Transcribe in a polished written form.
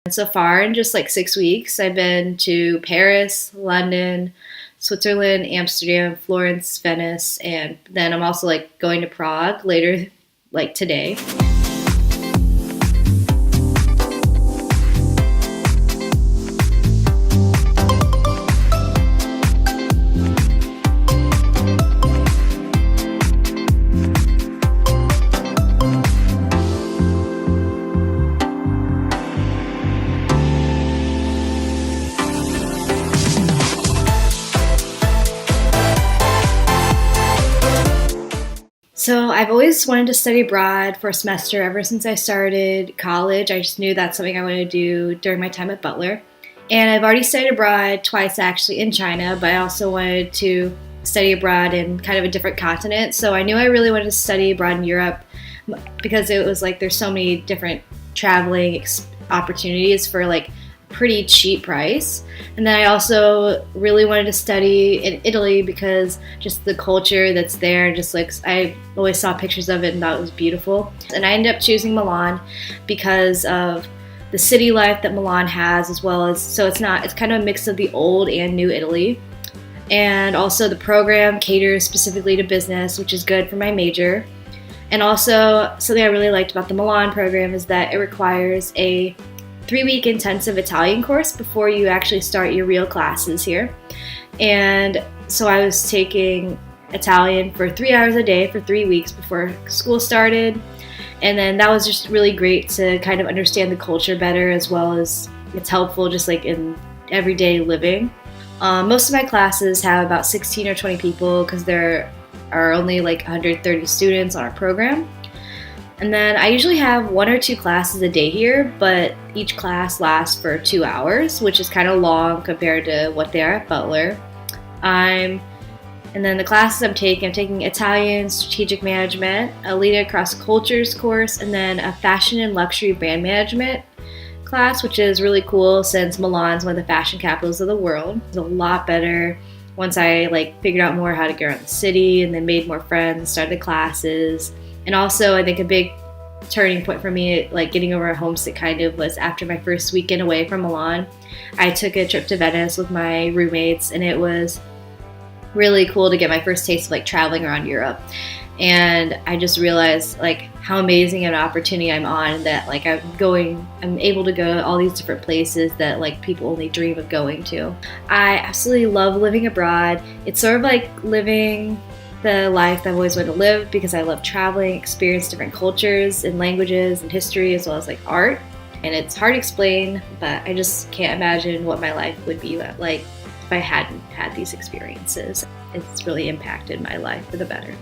And so far in just like 6 weeks, I've been to Paris, London, Switzerland, Amsterdam, Florence, Venice, and then I'm also like going to Prague later, like today. So I've always wanted to study abroad for a semester ever since I started college. I just knew that's something I wanted to do during my time at Butler. And I've already studied abroad twice actually in China, but I also wanted to study abroad in kind of a different continent. So I knew I really wanted to study abroad in Europe because it was like there's so many different traveling opportunities for like pretty cheap price. And then I also really wanted to study in Italy because just the culture that's there, just like I always saw pictures of it and thought it was beautiful. And I ended up choosing Milan because of the city life that Milan has, as well as, so it's kind of a mix of the old and new Italy. And also the program caters specifically to business, which is good for my major. And also something I really liked about the Milan program is that it requires a 3-week intensive Italian course before you actually start your real classes here. And so I was taking Italian for 3 hours a day for 3 weeks before school started. And then that was just really great to kind of understand the culture better, as well as it's helpful just like in everyday living. Most of my classes have about 16 or 20 people because there are only like 130 students on our program. And then I usually have 1 or 2 classes a day here, but each class lasts for 2 hours, which is kind of long compared to what they are at Butler. And then the classes I'm taking Italian, Strategic Management, a Leading Across Cultures course, and then a Fashion and Luxury Brand Management class, which is really cool since Milan's one of the fashion capitals of the world. It's a lot better once I like figured out more how to get around the city and then made more friends, started classes. And also, I think a big turning point for me, like getting over a homesick kind of, was after my first weekend away from Milan. I took a trip to Venice with my roommates, and it was really cool to get my first taste of like traveling around Europe. And I just realized like how amazing an opportunity I'm on, that like I'm able to go to all these different places that like people only dream of going to. I absolutely love living abroad. It's sort of like living the life that I've always wanted to live because I love traveling, experience different cultures and languages and history, as well as like art. And it's hard to explain, but I just can't imagine what my life would be like if I hadn't had these experiences. It's really impacted my life for the better.